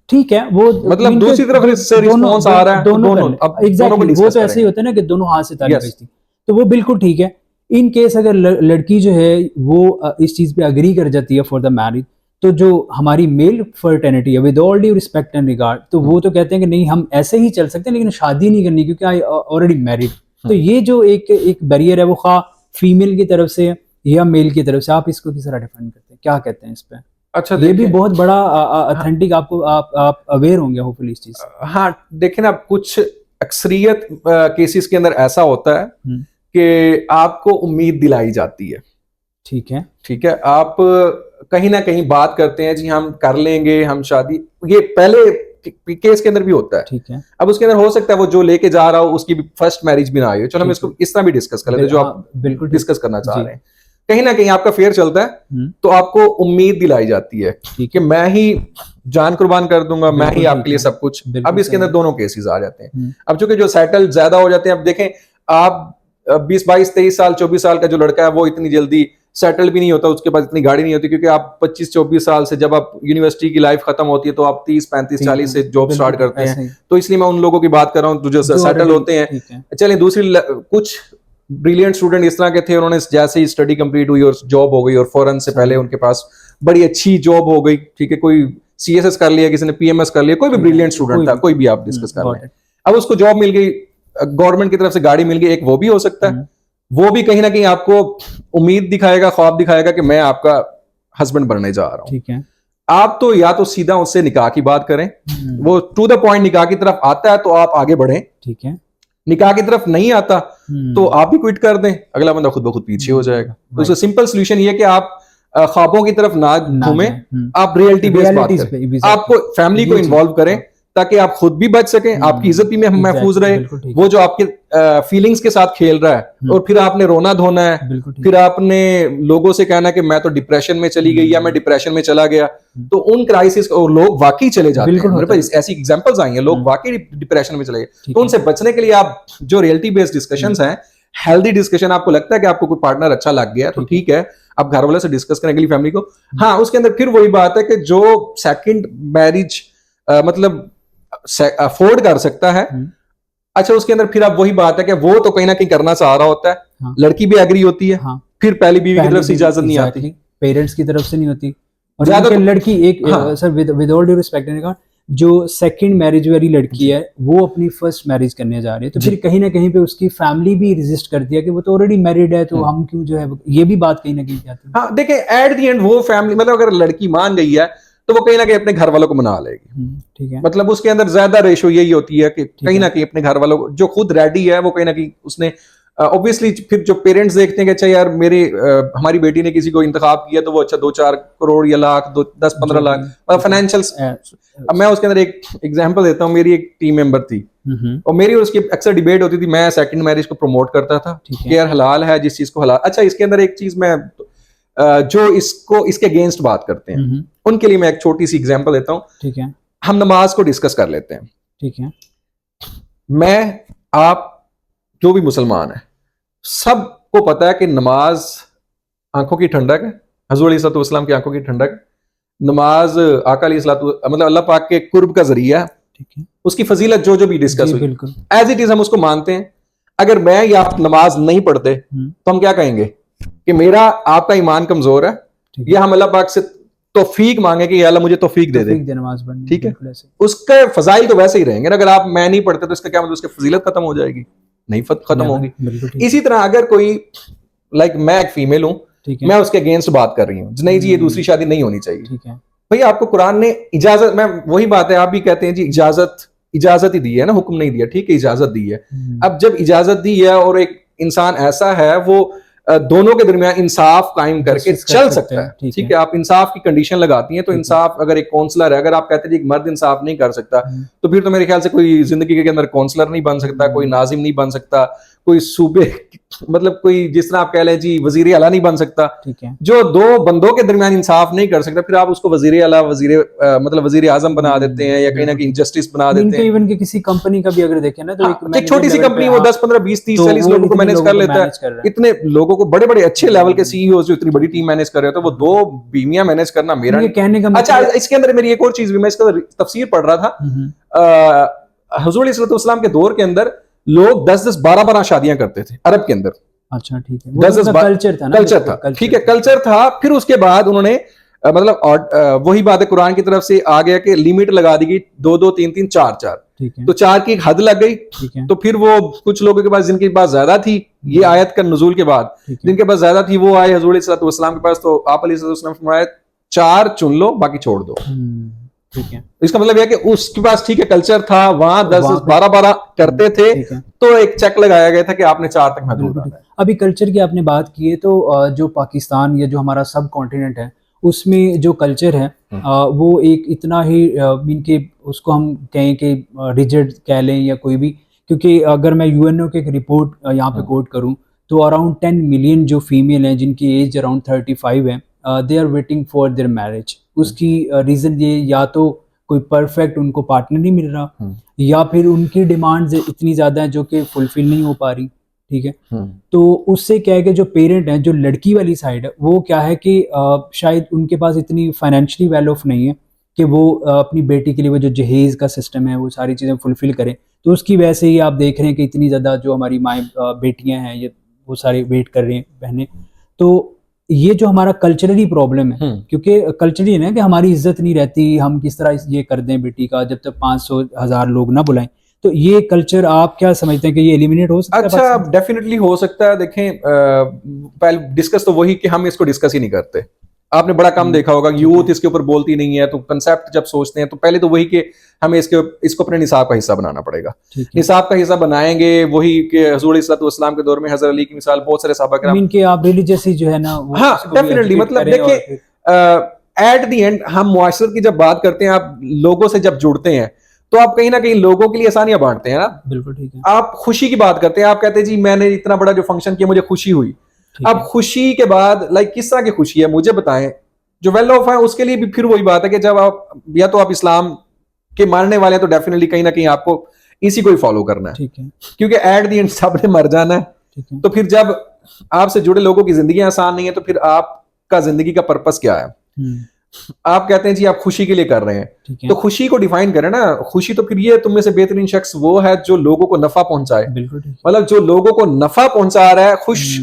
ठीक है, वो मतलब दूसरी तरफ रिस्पांस आ रहा है, दोनों एग्जैक्टली वो तो ऐसे ही होता है ना कि दोनों हाथ से ताली बजती, तो वो बिल्कुल ठीक है। इन केस अगर लड़की जो है वो इस चीज पे अग्री कर जाती है फॉर द मैरिज, तो जो हमारी मेल फर्टर्निटी है, with all due respect and regard, तो वो तो कहते हैं कि नहीं हम ऐसे ही चल सकते हैं, लेकिन शादी नहीं करनी क्योंकि आई ऑलरेडी मैरिड। तो ये जो एक बैरियर है वो खा फीमेल की तरफ से या मेल की तरफ से, आप इसको किस तरह डिफाइन करते हैं, क्या कहते हैं इस पे? अच्छा, ये भी बहुत बड़ा ऑथेंटिक, आपको आप अवेयर होंगे होपफुली इस चीज से। हाँ, देखिए ना, कुछ अक्सरियत केसेस के अंदर ऐसा होता है कि आपको उम्मीद दिलाई जाती है, ठीक है, आप कहीं ना कहीं बात करते हैं, जी हम कर लेंगे, हम शादी, ये पहले केस के अंदर भी होता है, ठीक है। अब उसके अंदर हो सकता है वो जो लेके जा रहा हो उसकी फर्स्ट मैरिज भी ना आई हो, चलो हम इसको इस तरह भी डिस्कस कर लेते हैं जो आप बिल्कुल डिस्कस करना चाह रहे हैं। कहीं ना कहीं आपका फेयर चलता है, तो आपको उम्मीद दिलाई जाती है कि मैं ही जान कुर्बान कर दूंगा, मैं ही आपके लिए सब कुछ। अब इसके अंदर दोनों केसेस आ जाते हैं। अब चूंकि जो सेटल ज्यादा हो जाते हैं, अब देखें आप 20, 22, 23 साल, 24 साल का जो लड़का है वो इतनी जल्दी सेटल भी नहीं होता, उसके पास इतनी गाड़ी नहीं होती, क्योंकि आप 25, 24 साल से जब आप यूनिवर्सिटी की लाइफ खत्म होती है तो आप 30, 35, 40 से जॉब स्टार्ट करते हैं। तो इसलिए मैं उन लोगों की बात कर रहा हूँ जो सेटल होते हैं। चलिए, दूसरी कुछ ब्रिलियंट स्टूडेंट इस तरह के थे, उन्होंने जैसे ही स्टडी कंप्लीट हुई और जॉब हो गई और फौरन से पहले उनके पास बड़ी अच्छी जॉब हो गई, ठीक है, कोई CSS कर लिया, किसी ने PMS कर लिया, कोई भी ब्रिलियंट स्टूडेंट था, कोई भी आप डिस्कस कर रहे हैं। अब उसको जॉब मिल गई, गवर्नमेंट की तरफ से गाड़ी मिल गई, एक वो भी हो सकता है, वो भी कहीं ना कहीं आपको उम्मीद दिखाएगा, ख्वाब दिखाएगा कि मैं आपका हस्बैंड बनने जा रहा हूं, ठीक है। आप तो या तो सीधा उससे निकाह की बात करें, वो टू द पॉइंट निकाह की तरफ आता है तो आप आगे बढ़ें, ठीक है। निकाह की तरफ नहीं आता तो आप भी क्विट कर दें, अगला बंदा खुद ब खुद पीछे हो जाएगा। तो इसका सिंपल सोल्यूशन ये कि आप ख्वाबों की तरफ ना घूमें, आप रियलिटी बेस्ड बात करें, आपको फैमिली को इन्वॉल्व करें ताकि आप खुद भी बच सकें, आपकी इज्जत भी महफूज रहे। वो जो आपके फीलिंग्स के साथ खेल रहा है और फिर आपने रोना धोना है, फिर आपने लोगों से कहना कि मैं तो डिप्रेशन में चली गई या मैं डिप्रेशन में चला गया, तो उन क्राइसिस और लोग वाकई चले जाते हैं। मेरे पास ऐसी एग्जांपल्स आई हैं, लोग वाकई डिप्रेशन में चले गए। तो उनसे बचने के लिए आप जो रियलिटी बेस्ड डिस्कशंस हैं, हेल्दी डिस्कशन, आपको लगता है कि आपको कोई पार्टनर अच्छा लग गया तो ठीक है, आप घर वाले से डिस्कस करें अगली फैमिली को। हाँ, उसके अंदर फिर वही बात है कि जो सेकंड मैरिज मतलब अफोर्ड कर सकता है, अच्छा, उसके अंदर फिर अब वही बात है कि वो तो कहीं ना कहीं करना चाह रहा होता है, हाँ। लड़की भी एग्री होती है, हाँ। फिर पहली बीवी की तरफ से इजाजत नहीं आती, पेरेंट्स की तरफ से नहीं होती, और ज्यादा लड़की एक sir with all due respect, जो सेकंड मैरिज वाली लड़की है वो अपनी फर्स्ट मैरिज करने जा रही है, तो फिर कहीं ना कहीं पे उसकी फैमिली भी रेजिस्ट करती है कि वो तो ऑलरेडी मैरिड है, तो हम क्यों जो है, ये भी बात कहीं ना कहीं आती है। हाँ, देखिए, एट द एंड वो फैमिली, मतलब अगर लड़की मान गई है तो वो कहीं ना कहीं अपने घर वालों को मना लेगी, ठीक है। मतलब उसके अंदर ज्यादा रेशो यही होती है कि कहीं ना कहीं अपने घर वालों को, जो खुद रेडी है वो कहीं ना कहीं उसने ऑब्वियसली, फिर जो पेरेंट्स देखते हैं कि अच्छा यार हमारी बेटी ने किसी को इंतखाब किया तो वो अच्छा 2-4 करोड़ या लाख, 10-15 लाख फाइनेंशियल्स। अब मैं उसके अंदर एक एग्जांपल देता हूँ, मेरी एक टीम मेंबर थी और मेरी और उसकी अक्सर डिबेट होती थी। मैं सेकंड मैरिज को प्रमोट करता था कि यार हलाल है, जिस चीज को हलाल। अच्छा, इसके अंदर एक चीज मैं जो इसके अगेंस्ट बात करते हैं उनके लिए मैं एक छोटी सी एग्जांपल देता हूँ, ठीक है। हम नमाज को डिस्कस कर लेते हैं, ठीक है। मैं, आप, जो भी मुसलमान है, सबको पता है कि नमाज आंखों की ठंडक है, हुज़ूर अलैहि सल्लम की आंखों की ठंडक है। नमाज आका मतलब अल्लाह पाक के कुर्ब का जरिया है, ठीक है। उसकी फजीलत जो भी डिस्कस हुई, एज इट इज हम उसको मानते हैं। अगर मैं या आप नमाज नहीं पढ़ते तो हम क्या कहेंगे कि मेरा आपका ईमान कमजोर है, या हम अल्लाह पाक से तौफीक मांगे कि अल्लाह मुझे तौफीक दे दे नमाज पढ़ने, ठीक है। उसके फजाइल तो वैसे ही रहेंगे। अगर आप मैं नहीं पढ़ते तो इसका क्या मतलब, उसकी फजीलत खत्म हो जाएगी? नहीं खत्म होगी। इसी तरह अगर कोई मैं एक फीमेल हूं, मैं उसके अगेंस्ट बात कर रही हूँ, नहीं जी ये दूसरी शादी नहीं होनी चाहिए, ठीक है। भाई आपको कुरान ने इजाजत, मैं वही बात है, आप भी कहते हैं जी इजाजत ही दी है ना, हुक्म नहीं दिया, ठीक है, इजाजत दी है। अब जब इजाजत दी है और एक इंसान ऐसा है वो दोनों के दरमियान इंसाफ कायम करके चल सकता है, ठीक है, आप इंसाफ की कंडीशन लगाती हैं, तो इंसाफ अगर एक काउंसलर है, अगर आप कहते हैं एक मर्द इंसाफ नहीं कर सकता, तो फिर तो मेरे ख्याल से कोई जिंदगी के अंदर काउंसलर नहीं बन सकता, कोई नाजिम नहीं बन सकता, कोई सूबे मतलब कोई जिस तरह आप कह लें जी वजीर आला नहीं बन सकता, ठीक है। जो दो बंदों के दरमियान इंसाफ नहीं कर सकता, फिर आप उसको वजीर आला मतलब वजीर आजम बना देते हैं या कहीं ना कहीं जस्टिस बना देते हैं। इवन कि किसी कंपनी का भी अगर देखें ना, तो एक छोटी सी कंपनी वो 10 15 20 30 40 लोगों को मैनेज कर लेता है, इतने लोगों को बड़े बड़े अच्छे लेवल के सीईओ जो इतनी बड़ी टीम मैनेज कर रहे हो, तो वो 2 बीवियां मैनेज करना मेरा कहने का अच्छा। इसके अंदर मेरी एक और चीज भी, मैं इसका तफसीर पढ़ रहा था, हुजूर अलैहि सल्लम के दौर के अंदर लोग 10-10 12-12 शादियां करते थे अरब के अंदर। अच्छा, ठीक है, 10-10 कल्चर था ना, कल्चर था, ठीक है, कल्चर था। फिर उसके बाद उन्होंने मतलब वही बात है कुरान की तरफ से आ गया कि लिमिट लगा दी गई 2-2 3-3 4-4, तो 4 की एक हद लग गई। तो फिर वो कुछ लोगों के पास जिनके पास ज्यादा थी, ये आयत का नुज़ूल के बाद जिनके पास ज्यादा थी वो आए हुजूर सल्लल्लाहु अलैहि वसल्लम के पास, तो आप अलैहि वसल्लम ने फरमाया 4 चुन लो बाकी छोड़ दो, ठीक है। इसका मतलब यह कि उसके पास ठीक है कल्चर था, वहां 10-10 12-12 करते थे, तो एक चेक लगाया गया था कि आपने 4 तक महदूद रखना है। अभी कल्चर की आपने बात की है, तो जो पाकिस्तान या जो हमारा सब कॉन्टिनेंट है उसमें जो कल्चर है वो एक इतना ही मीन के उसको हम कहें कि रिजिड कह लें या कोई भी, क्योंकि अगर मैं यूएनओ की एक रिपोर्ट यहाँ पे कोट करूँ तो अराउंड 10 मिलियन जो फीमेल हैं जिनकी एज अराउंड 35 है, they are waiting for their marriage. उसकी रीज़न ये या तो कोई परफेक्ट उनको पार्टनर नहीं मिल रहा, या फिर उनकी डिमांड्स इतनी ज़्यादा है जो कि फुलफिल नहीं हो पा रही, ठीक है। तो उससे क्या है कि जो पेरेंट हैं, जो लड़की वाली साइड है, वो क्या है कि शायद उनके पास इतनी फाइनेंशियली वेल ऑफ नहीं है कि वो अपनी बेटी के लिए वो जो जहेज का सिस्टम है वो सारी चीज़ें फुलफिल करें। तो उसकी वजह से ही आप देख रहे हैं कि इतनी ज़्यादा जो हमारी माएँ बेटियाँ हैं ये वो सारी वेट कर रही हैं बहनें। तो ये जो हमारा कल्चरली प्रॉब्लम है, क्योंकि कल्चरली है ना कि हमारी इज्जत नहीं रहती, हम किस तरह ये कर दें बेटी का जब तक 500,000 लोग ना बुलाएं। तो ये कल्चर आप क्या समझते हैं कि ये एलिमिनेट हो सकता है? अच्छा, डेफिनेटली हो सकता है। देखें, पहले डिस्कस तो वही कि हम इसको डिस्कस ही नहीं करते। आपने बड़ा कम देखा होगा, यूथ इसके ऊपर बोलती नहीं है, तो कंसेप्ट जब सोचते हैं तो पहले तो वही कि हमें इसको अपने निसाब का हिस्सा बनाना पड़ेगा। निसाब का हिस्सा बनाएंगे, वही कि हुजूर सल्लल्लाहु के दौर में हज़रत अली की मिसाल, बहुत सारे सहाबा किराम के आप रिलीजियस जो है ना, हाँ डेफिनेटली, मतलब देखिए एट द एंड हम मुआशरत की जब बात करते हैं, आप लोगों से जब जुड़ते हैं तो आप कहीं ना कहीं लोगों के लिए आसानियां बांटते हैं ना। बिल्कुल ठीक है। आप खुशी की बात करते हैं, आप कहते हैं जी मैंने इतना बड़ा जो फंक्शन किया मुझे खुशी हुई। अब खुशी के बाद किस तरह की खुशी है मुझे बताएं। जो वेल ऑफ है उसके लिए भी फिर वही बात है कि जब आप या तो आप इस्लाम के मानने वाले हैं तो डेफिनेटली कहीं ना कहीं आपको इसी को ही फॉलो करना है, ठीक है, क्योंकि एट द एंड सब ने मर जाना है। तो फिर जब आपसे जुड़े लोगों की जिंदगी आसान नहीं है तो फिर आपका जिंदगी का पर्पस क्या है? आप कहते हैं जी आप खुशी के लिए कर रहे हैं, तो खुशी को डिफाइन करें ना। खुशी तो फिर ये तुम में से बेहतरीन शख्स वो है जो लोगों को नफा पहुंचाए, मतलब जो लोगों को नफा पहुंचा रहा है, खुश।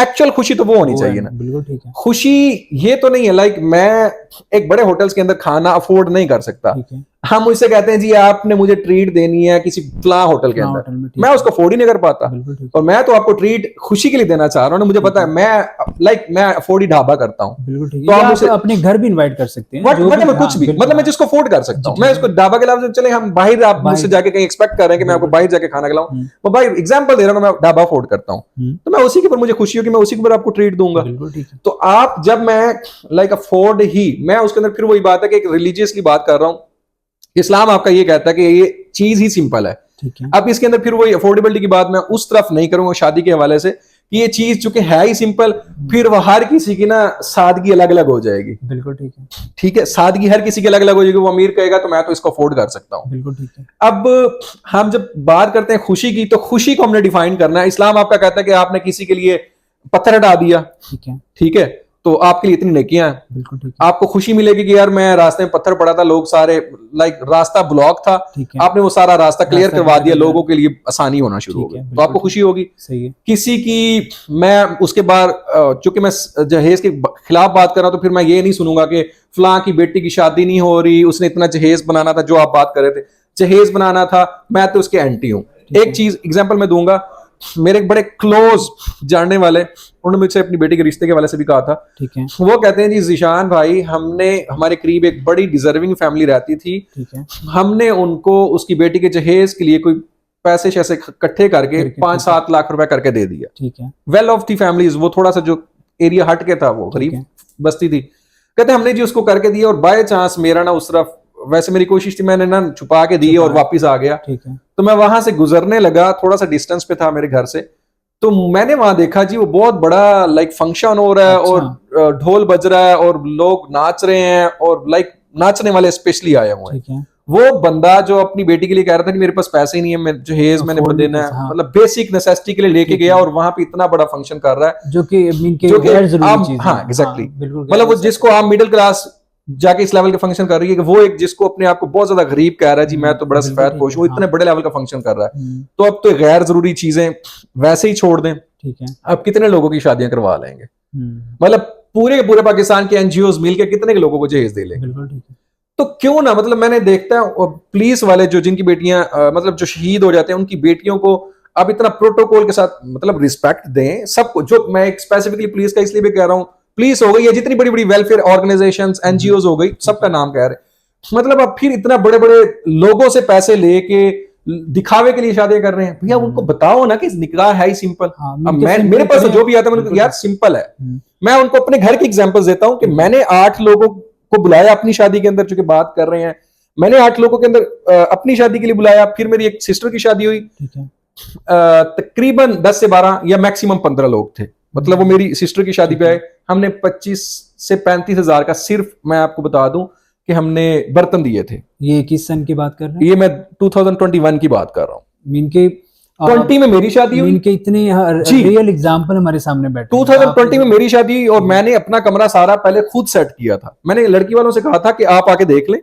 एक्चुअल खुशी तो वो होनी चाहिए ना। बिल्कुल ठीक है। खुशी ये तो नहीं है मैं एक बड़े होटल्स के अंदर खाना अफोर्ड नहीं कर सकता, हम मुझसे कहते हैं जी आपने मुझे ट्रीट देनी है किसी फ्ला होटल के अंदर, मैं उसको अफोर्ड ही नहीं कर पाता, और मैं तो आपको ट्रीट खुशी के लिए देना चाह रहा हूँ। मुझे पता है मैं अफोर्ड ही ढाबा करता हूँ, तो आप मुझे अपने घर भी इनवाइट कर सकते हैं, कुछ भी, मतलब मैं जिसको अफोर्ड कर सकता हूँ। मैं इसको ढाबा के अलावा चले हम बाहर, आप मुझसे जाके कहीं एक्सपेक्ट कर रहे हैं कि मैं आपको बाहर जाके खाना खिलाऊं, तो भाई एग्जांपल दे रहा हूँ, मैं ढाबा अफोर्ड करता हूँ, तो मैं उसी के ऊपर मुझे खुशी होगी, मैं उसी के ऊपर आपको ट्रीट दूंगा। तो आप जब मैं अफोर्ड ही, मैं उसके अंदर फिर वही बात है कि एक रिलीजियस की बात कर रहा हूँ। इस्लाम आपका ये कहता है कि ये चीज ही सिंपल है, ठीक है। अब इसके अंदर फिर वही अफोर्डेबिलिटी की बात मैं उस तरफ नहीं करूंगा शादी के हवाले से कि ये चीज चूंकि है ही सिंपल, फिर वो हर किसी की ना सादगी अलग अलग हो जाएगी। बिल्कुल ठीक है, ठीक है, सादगी हर किसी की अलग अलग हो जाएगी। वो अमीर कहेगा तो मैं तो इसको अफोर्ड कर सकता हूँ। बिल्कुल ठीक है। अब हम जब बात करते हैं खुशी की, तो खुशी को हमने डिफाइन करना है। इस्लाम आपका कहता है कि आपने किसी के लिए पत्थर हटा दिया, ठीक है, ठीक है, तो आपके लिए इतनी नेकियां हैं। बिल्कुल ठीक है। आपको खुशी मिलेगी कि यार मैं रास्ते में पत्थर पड़ा था, लोग सारे रास्ता ब्लॉक था, आपने वो सारा रास्ता क्लियर करवा दिया, लोगों के लिए आसानी होना शुरू हो गई, तो आपको खुशी होगी। सही है। किसी की मैं उसके बाद चूंकि मैं जहेज के खिलाफ बात कर रहा हूं, तो फिर मैं ये नहीं सुनूंगा कि फलां की बेटी की शादी नहीं हो रही, उसने इतना जहेज बनाना था, जो आप बात कर रहे थे जहेज बनाना था, मैं तो उसके एंटी हूं। एक चीज एग्जाम्पल मैं दूंगा, मेरे एक बड़े क्लोज जानने वाले, उन्होंने मुझसे अपनी बेटी के रिश्ते के वाले से भी कहा था। ठीक है। वो कहते हैं जी ज़ीशान भाई, हमने हमारे करीब एक बड़ी डिजर्विंग फैमिली रहती थी, ठीक है, हमने उनको उसकी बेटी के जहेज के लिए कोई पैसे शैसे इकट्ठे करके 5-7 लाख रुपए करके दे दिया। ठीक है। वेल ऑफ थी फैमिलीज, वो थोड़ा सा जो एरिया हट के था, वो गरीब बस्ती थी। कहते हमने जी उसको करके दिया, और बाय चांस मेरा ना उस तरफ, वैसे मेरी कोशिश थी, मैंने ना छुपा के दी और वापस आ गया। ठीक है। तो मैं वहां से गुजरने लगा, थोड़ा सा डिस्टेंस पे था मेरे घर से, तो मैंने वहां देखा जी वो बहुत बड़ा लाइक फंक्शन हो रहा है, और ढोल बज रहा है और लोग नाच रहे हैं, और लाइक नाचने वाले स्पेशली आए हुए हैं। वो बंदा जो अपनी बेटी के लिए कह रहा था कि मेरे पास पैसे ही नहीं है, जो हेज मैंने देना है, मतलब बेसिक नेसेसिटी के लिए लेके गया, और वहां पे इतना बड़ा फंक्शन कर रहा है जो कि गैर जरूरी चीज है। हाँ एग्जैक्टली, मतलब वो जिसको आप मिडिल क्लास जाके इस लेवल का फंक्शन कर रही है, कि वो एक जिसको अपने आप को बहुत ज्यादा गरीब कह रहा है जी, मैं तो बड़ा सफेद पोश हूँ, इतने बड़े लेवल का फंक्शन कर रहा है, तो अब तो गैर जरूरी चीजें वैसे ही छोड़ दें। ठीक है। अब कितने लोगों की शादियां करवा लेंगे, मतलब पूरे पाकिस्तान के एनजीओ मिलकर कितने के लोगों को जहेज दे लेंगे। बिल्कुल ठीक है। तो क्यों ना, मतलब मैंने देखता हूं पुलिस वाले जो जिनकी बेटियां मतलब जो शहीद हो जाते हैं, उनकी बेटियों को अब इतना प्रोटोकॉल के साथ मतलब रिस्पेक्ट दें सबको। जो मैं स्पेसिफिकली पुलिस का इसलिए भी कह रहा हूं, पुलिस हो गई या जितनी बड़ी बड़ी वेलफेयर ऑर्गेनाइजेशंस एनजीओ हो गई, सबका नाम कह रहे, मतलब अब फिर इतना बड़े बड़े लोगों से पैसे लेके दिखावे के लिए शादियां कर रहे हैं। भैया उनको बताओ ना कि निकाह है ही सिंपल। अब मेरे पास जो भी आता है यार सिंपल है। मैं उनको अपने घर की एग्जांपल्स देता हूं कि मैंने 8 लोगों को बुलाया अपनी शादी के अंदर, जो कि बात कर रहे हैं, मैंने 8 लोगों के अंदर अपनी शादी के लिए बुलाया। फिर मेरी एक सिस्टर की शादी हुई, तकरीबन 10 से 12 या मैक्सिमम 15 लोग थे, मतलब वो मेरी सिस्टर की शादी पे आए। हमने 25 से 35 हजार का, सिर्फ मैं आपको बता दूं कि हमने बर्तन दिए थे। ये किस सन की बात कर रहे हैं? ये मैं 2021 की बात कर रहा हूँ। इनके 20 में मेरी शादी हुई, इनके इतने रियल एग्जांपल हमारे सामने बैठे। 2020 में मेरी शादी हुई, और मैंने अपना कमरा सारा पहले खुद सेट किया था। मैंने लड़की वालों से कहा था कि आप आके देख लें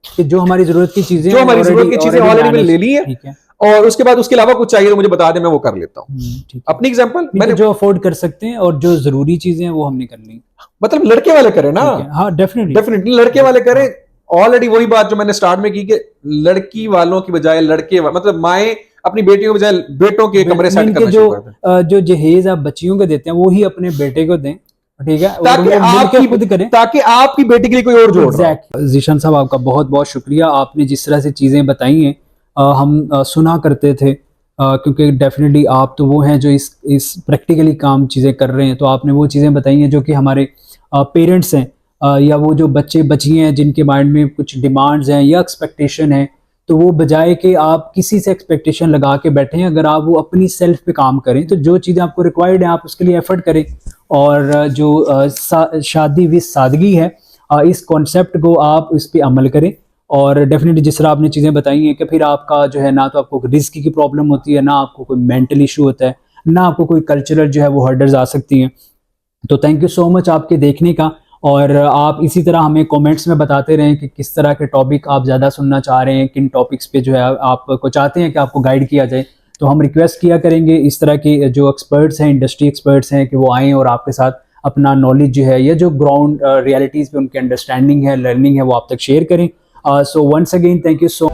कि जो हमारी जरूरत की चीजें, जो हमारी जरूरत की चीजें ऑलरेडी मैंने ले ली है, और उसके बाद उसके अलावा कुछ चाहिए तो मुझे बता दे, मैं वो कर लेता हूँ। अपनी एग्जांपल मैंने जो अफोर्ड कर सकते हैं और जो जरूरी चीजें हैं वो हमने कर ली, मतलब लड़के वाले करें ना। हाँ डेफिनेटली लड़के वाले करें। ऑलरेडी वही बात जो मैंने स्टार्ट में की कि लड़की वालों की बजाय लड़के मतलब माएं अपनी बेटियों की बजाय बेटों के कमरे सेट करना शुरू कर दें। जो जहेज आप बच्चियों को देते हैं वो ही अपने बेटे को दें, ठीक है, ताकि खुद करें, ताकि आपकी बेटी के लिए कोई और जोड़ रहा है। ज़ीशान साहब आपका बहुत बहुत शुक्रिया। आपने जिस तरह से चीजें बताई हैं हम सुना करते थे, क्योंकि डेफिनेटली आप तो वो हैं जो इस प्रैक्टिकली काम चीजें कर रहे हैं। तो आपने वो चीजें बताई हैं जो कि हमारे पेरेंट्स हैं या वो जो बच्चे बच्चियाँ हैं जिनके माइंड में कुछ डिमांड्स हैं या एक्सपेक्टेशन है, तो वो बजाय कि आप किसी से एक्सपेक्टेशन लगा के बैठे हैं, अगर आप वो अपनी सेल्फ पे काम करें, तो जो चीज़ें आपको रिक्वायर्ड है आप उसके लिए एफर्ट करें। और जो शादी विद सादगी है, इस कॉन्सेप्ट को आप इस पे अमल करें। और डेफिनेटली जिस तरह आपने चीज़ें बताई हैं कि फिर आपका जो है ना तो आपको रिस्क की प्रॉब्लम होती है, ना आपको कोई मेंटल इशू होता है, ना आपको कोई कल्चरल जो है वो हर्डल्स आ सकती हैं। तो थैंक यू सो मच आपके देखने का, और आप इसी तरह हमें कमेंट्स में बताते रहें कि किस तरह के टॉपिक आप ज़्यादा सुनना चाह रहे हैं, किन टॉपिक्स पे जो है आपको चाहते हैं कि आपको गाइड किया जाए। तो हम रिक्वेस्ट किया करेंगे इस तरह के जो एक्सपर्ट्स हैं, इंडस्ट्री एक्सपर्ट्स हैं, कि वो आएँ और आपके साथ अपना नॉलेज जो है या जो ग्राउंड रियलिटीज़ पे उनकी अंडरस्टैंडिंग है, लर्निंग है, वो आप तक शेयर करें। So once again thank you so